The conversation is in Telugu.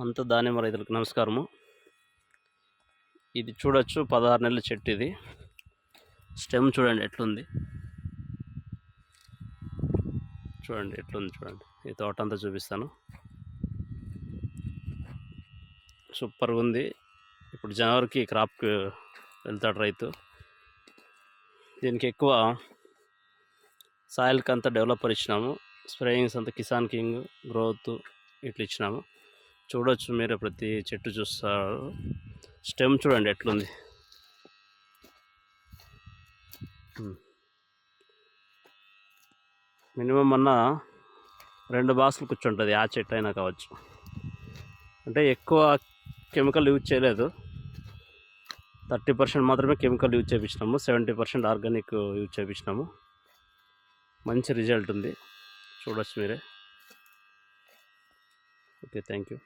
అంత దానిమ్మ రైతులకు నమస్కారము. ఇది చూడొచ్చు 16 నెలల చెట్టు. ఇది స్టెమ్ చూడండి ఎట్లుంది, చూడండి ఈ తోట అంతా చూపిస్తాను. సూపర్గా ఉంది. ఇప్పుడు జనవరికి క్రాప్కి వెళ్తాడు రైతు. దీనికి ఎక్కువ సాయిల్కి అంతా డెవలపర్ ఇచ్చినాము, స్ప్రేయింగ్స్ అంతా కిసాన్ కింగ్, గ్రోత్ ఇట్లా ఇచ్చినాము. చూడొచ్చు మీరు, ప్రతి చెట్టు చూస్తారు. స్టెమ్ చూడండి ఎట్లుంది. మినిమం అన్న 2 బాక్సులు కూర్చుంటుంది ఆ చెట్టు అయినా కావచ్చు. అంటే ఎక్కువ కెమికల్ యూజ్ చేయలేదు, 30% మాత్రమే కెమికల్ యూజ్ చేయించినాము, 70% ఆర్గానిక్ యూజ్ చేయించినాము. మంచి రిజల్ట్ ఉంది, చూడొచ్చు మీరే. Okay, thank you.